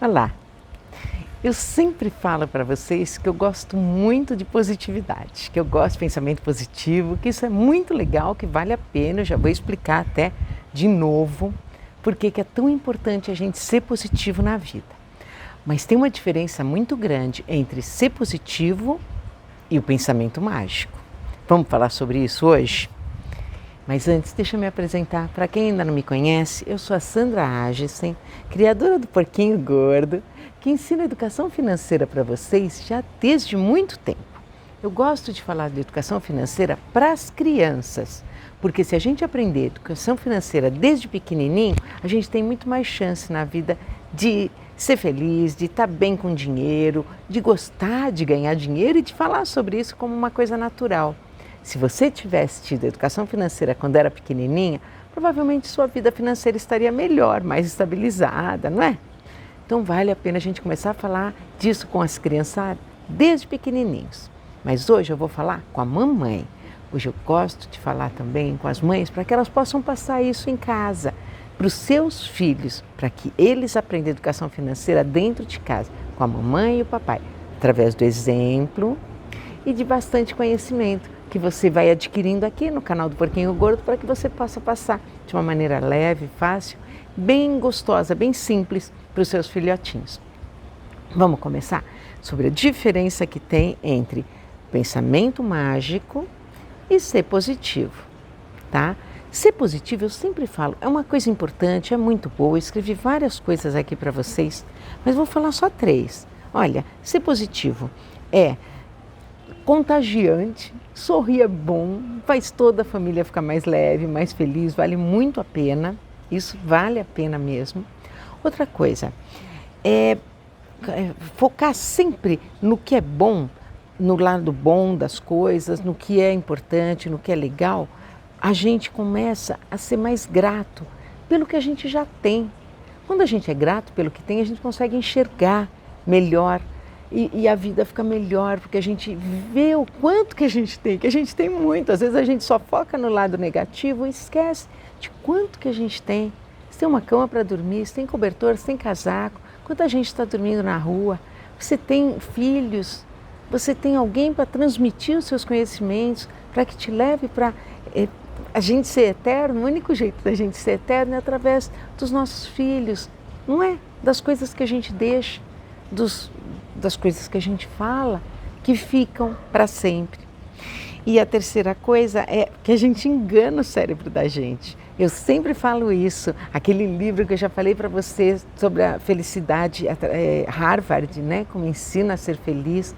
Olá! Eu sempre falo para vocês que eu gosto muito de positividade, que eu gosto de pensamento positivo, que isso é muito legal, que vale a pena. Eu já vou explicar até de novo por que é tão importante a gente ser positivo na vida. Mas tem uma diferença muito grande entre ser positivo e o pensamento mágico. Vamos falar sobre isso hoje? Mas antes, deixa eu me apresentar. Para quem ainda não me conhece, eu sou a Sandra Agissen, criadora do Porquinho Gordo, que ensina educação financeira para vocês já desde muito tempo. Eu gosto de falar de educação financeira para as crianças, porque se a gente aprender educação financeira desde pequenininho, a gente tem muito mais chance na vida de ser feliz, de estar bem com dinheiro, de gostar de ganhar dinheiro e de falar sobre isso como uma coisa natural. Se você tivesse tido educação financeira quando era pequenininha, provavelmente sua vida financeira estaria melhor, mais estabilizada, não é? Então vale a pena a gente começar a falar disso com as crianças desde pequenininhos. Mas hoje eu vou falar com a mamãe. Hoje eu gosto de falar também com as mães para que elas possam passar isso em casa, para os seus filhos, para que eles aprendam educação financeira dentro de casa, com a mamãe e o papai, através do exemplo e de bastante conhecimento que você vai adquirindo aqui no canal do Porquinho Gordo para que você possa passar de uma maneira leve, fácil, bem gostosa, bem simples para os seus filhotinhos. Vamos começar sobre a diferença que tem entre pensamento mágico e ser positivo, tá? Ser positivo, eu sempre falo, é uma coisa importante, é muito boa, eu escrevi várias coisas aqui para vocês, mas vou falar só 3. Olha, ser positivo é contagiante, sorrir é bom, faz toda a família ficar mais leve, mais feliz, vale muito a pena, isso vale a pena mesmo. Outra coisa, focar sempre no que é bom, no lado bom das coisas, no que é importante, no que é legal, a gente começa a ser mais grato pelo que a gente já tem. Quando a gente é grato pelo que tem, a gente consegue enxergar melhor e a vida fica melhor, porque a gente vê o quanto que a gente tem muito. Às vezes a gente só foca no lado negativo e esquece de quanto que a gente tem. Você tem uma cama para dormir, você tem cobertor, você tem casaco, quanta gente está dormindo na rua, você tem filhos, você tem alguém para transmitir os seus conhecimentos, para que te leve para a gente ser eterno. O único jeito da gente ser eterno é através dos nossos filhos, não é? Das coisas que a gente deixa, das coisas que a gente fala, que ficam para sempre. E a terceira coisa é que a gente engana o cérebro da gente. Eu sempre falo isso, aquele livro que eu já falei para vocês sobre a felicidade, Harvard, né? Como ensina a ser feliz.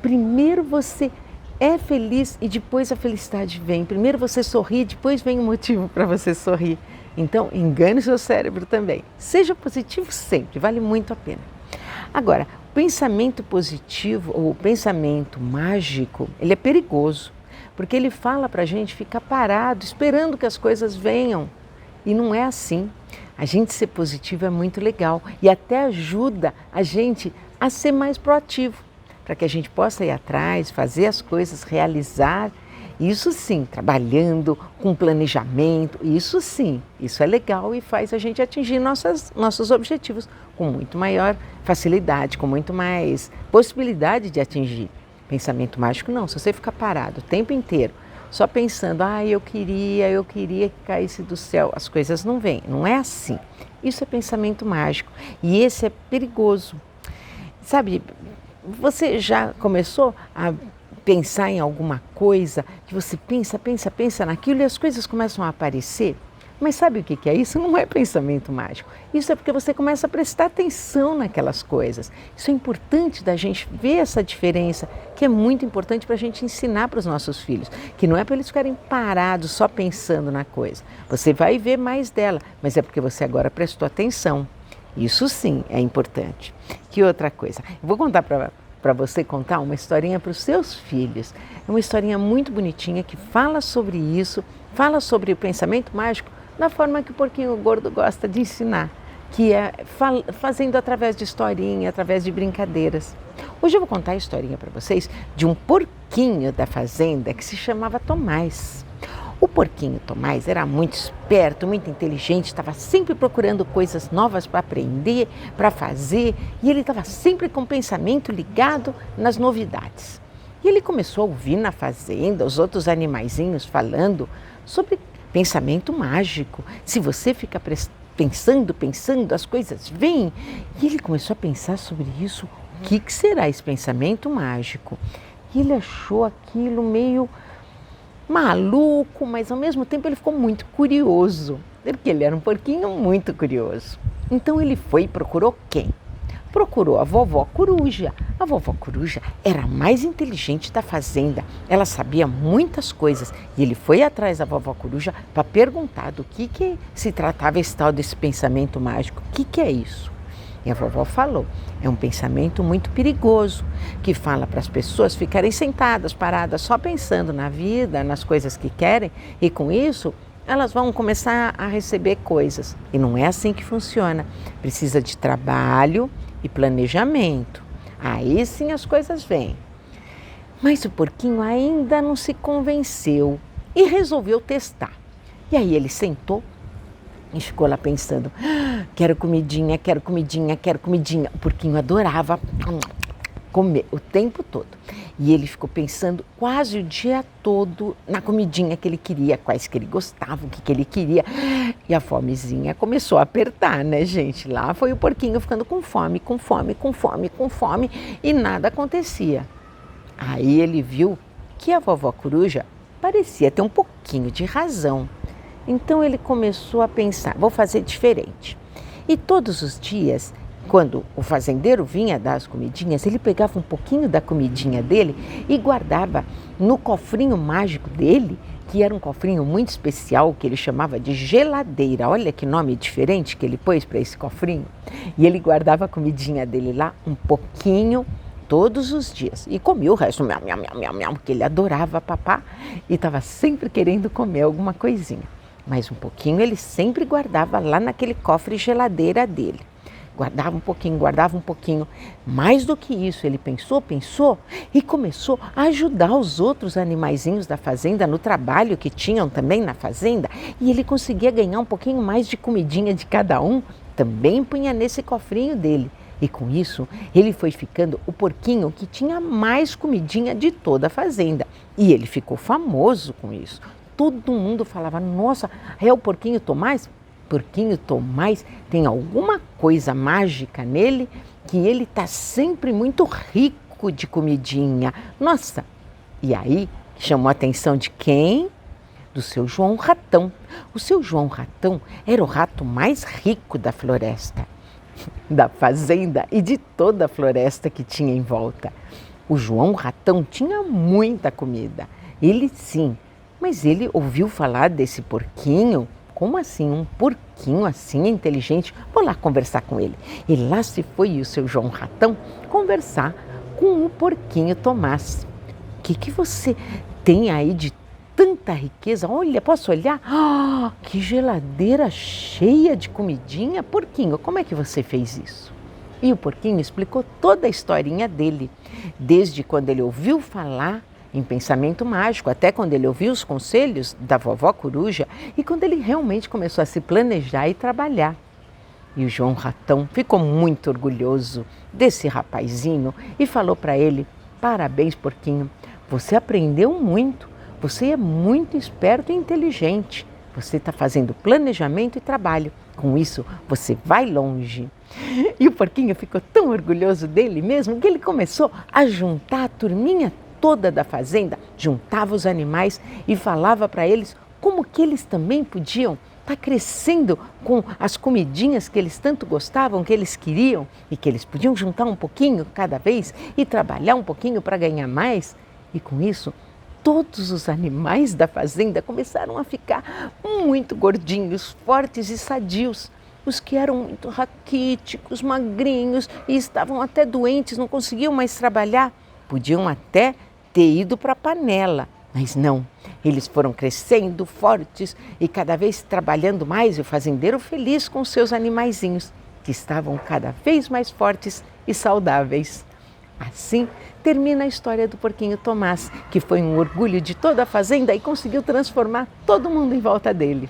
Primeiro você é feliz e depois a felicidade vem. Primeiro você sorri, depois vem o motivo para você sorrir. Então, engane o seu cérebro também. Seja positivo sempre, vale muito a pena. Agora, o pensamento positivo ou o pensamento mágico, ele é perigoso, porque ele fala para a gente ficar parado, esperando que as coisas venham. E não é assim. A gente ser positivo é muito legal e até ajuda a gente a ser mais proativo, para que a gente possa ir atrás, fazer as coisas, realizar. Isso sim, trabalhando com planejamento, isso sim, isso é legal e faz a gente atingir nossos objetivos com muito maior facilidade, com muito mais possibilidade de atingir. Pensamento mágico não, se você ficar parado o tempo inteiro, só pensando, eu queria que caísse do céu, as coisas não vêm, não é assim. Isso é pensamento mágico e esse é perigoso. Sabe, você já começou a pensar em alguma coisa, que você pensa naquilo e as coisas começam a aparecer? Mas sabe o que é isso? Não é pensamento mágico. Isso é porque você começa a prestar atenção naquelas coisas. Isso é importante da gente ver essa diferença, que é muito importante para a gente ensinar para os nossos filhos, que não é para eles ficarem parados só pensando na coisa. Você vai ver mais dela, mas é porque você agora prestou atenção. Isso sim é importante. Que outra coisa? Eu vou contar para você contar uma historinha para os seus filhos. É uma historinha muito bonitinha que fala sobre isso, fala sobre o pensamento mágico da forma que o Porquinho Gordo gosta de ensinar, que é fazendo através de historinha, através de brincadeiras. Hoje eu vou contar a historinha para vocês de um porquinho da fazenda que se chamava Tomás. O porquinho Tomás era muito esperto, muito inteligente, estava sempre procurando coisas novas para aprender, para fazer, e ele estava sempre com o pensamento ligado nas novidades. E ele começou a ouvir na fazenda os outros animaizinhos falando sobre pensamento mágico. Se você fica pensando, as coisas vêm. E ele começou a pensar sobre isso. O que será esse pensamento mágico? E ele achou aquilo meio maluco, mas ao mesmo tempo ele ficou muito curioso, porque ele era um porquinho muito curioso. Então ele foi e procurou quem? Procurou a vovó Coruja. A vovó Coruja era a mais inteligente da fazenda. Ela sabia muitas coisas e ele foi atrás da vovó Coruja para perguntar do que se tratava esse tal desse pensamento mágico. O que é isso? E a vovó falou, é um pensamento muito perigoso, que fala para as pessoas ficarem sentadas, paradas, só pensando na vida, nas coisas que querem, e com isso elas vão começar a receber coisas. E não é assim que funciona. Precisa de trabalho e planejamento. Aí sim as coisas vêm. Mas o porquinho ainda não se convenceu e resolveu testar. E aí ele sentou e ficou lá pensando, quero comidinha, quero comidinha, quero comidinha. O porquinho adorava comer o tempo todo. E ele ficou pensando quase o dia todo na comidinha que ele queria, quais que ele gostava, o que ele queria. E a fomezinha começou a apertar, né, gente? Lá foi o porquinho ficando com fome, com fome, com fome, com fome e nada acontecia. Aí ele viu que a vovó Coruja parecia ter um pouquinho de razão. Então ele começou a pensar, vou fazer diferente. E todos os dias, quando o fazendeiro vinha dar as comidinhas, ele pegava um pouquinho da comidinha dele e guardava no cofrinho mágico dele, que era um cofrinho muito especial, que ele chamava de geladeira. Olha que nome diferente que ele pôs para esse cofrinho. E ele guardava a comidinha dele lá um pouquinho todos os dias e comia o resto, miau, miau, miau, miau, miau, porque ele adorava papá e estava sempre querendo comer alguma coisinha. Mas um pouquinho ele sempre guardava lá naquele cofre geladeira dele. Guardava um pouquinho. Mais do que isso, ele pensou e começou a ajudar os outros animaizinhos da fazenda no trabalho que tinham também na fazenda. E ele conseguia ganhar um pouquinho mais de comidinha de cada um, também punha nesse cofrinho dele. E com isso, ele foi ficando o porquinho que tinha mais comidinha de toda a fazenda. E ele ficou famoso com isso. Todo mundo falava, nossa, é o porquinho Tomás? Porquinho Tomás tem alguma coisa mágica nele que ele está sempre muito rico de comidinha. Nossa! E aí chamou a atenção de quem? Do seu João Ratão. O seu João Ratão era o rato mais rico da floresta, da fazenda e de toda a floresta que tinha em volta. O João Ratão tinha muita comida. Ele sim. Mas ele ouviu falar desse porquinho, como assim, um porquinho assim inteligente? Vou lá conversar com ele. E lá se foi o seu João Ratão conversar com o porquinho Tomás. O que você tem aí de tanta riqueza? Olha, posso olhar? Ah, que geladeira cheia de comidinha. Porquinho, como é que você fez isso? E o porquinho explicou toda a historinha dele, desde quando ele ouviu falar em pensamento mágico, até quando ele ouviu os conselhos da vovó Coruja e quando ele realmente começou a se planejar e trabalhar. E o João Ratão ficou muito orgulhoso desse rapazinho e falou para ele, parabéns, porquinho, você aprendeu muito, você é muito esperto e inteligente, você está fazendo planejamento e trabalho, com isso você vai longe. E o porquinho ficou tão orgulhoso dele mesmo que ele começou a juntar a turminha toda da fazenda, juntava os animais e falava para eles como que eles também podiam estar crescendo com as comidinhas que eles tanto gostavam, que eles queriam e que eles podiam juntar um pouquinho cada vez e trabalhar um pouquinho para ganhar mais. E com isso, todos os animais da fazenda começaram a ficar muito gordinhos, fortes e sadios. Os que eram muito raquíticos, magrinhos e estavam até doentes, não conseguiam mais trabalhar, podiam até ter ido para a panela, mas não, eles foram crescendo fortes e cada vez trabalhando mais e o fazendeiro feliz com seus animaizinhos, que estavam cada vez mais fortes e saudáveis. Assim termina a história do porquinho Tomás, que foi um orgulho de toda a fazenda e conseguiu transformar todo mundo em volta dele.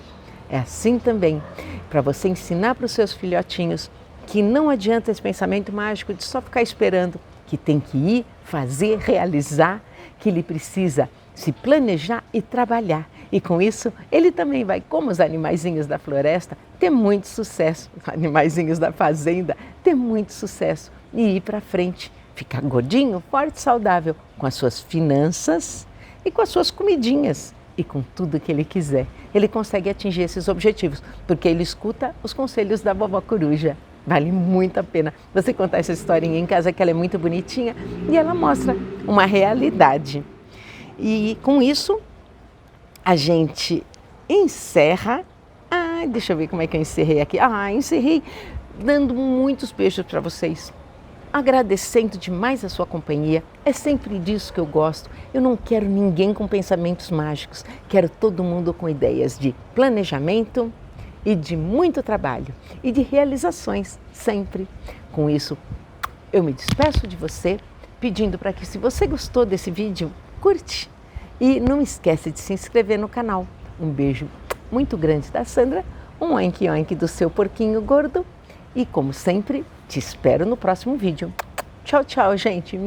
É assim também, para você ensinar para os seus filhotinhos que não adianta esse pensamento mágico de só ficar esperando, que tem que ir, fazer, realizar, que ele precisa se planejar e trabalhar. E com isso, ele também vai, como os animaizinhos da floresta, ter muito sucesso, os animaizinhos da fazenda, ter muito sucesso e ir para frente, ficar gordinho, forte, saudável, com as suas finanças e com as suas comidinhas e com tudo que ele quiser. Ele consegue atingir esses objetivos, porque ele escuta os conselhos da vovó Coruja. Vale muito a pena você contar essa historinha em casa, que ela é muito bonitinha e ela mostra uma realidade. E com isso, a gente encerra. Deixa eu ver como é que eu encerrei aqui. Encerrei dando muitos beijos para vocês, agradecendo demais a sua companhia. É sempre disso que eu gosto. Eu não quero ninguém com pensamentos mágicos. Quero todo mundo com ideias de planejamento e de muito trabalho e de realizações, sempre. Com isso, eu me despeço de você, pedindo para que, se você gostou desse vídeo, curte e não esquece de se inscrever no canal. Um beijo muito grande da Sandra, um oink-oink do seu porquinho gordo e, como sempre, te espero no próximo vídeo. Tchau, tchau, gente.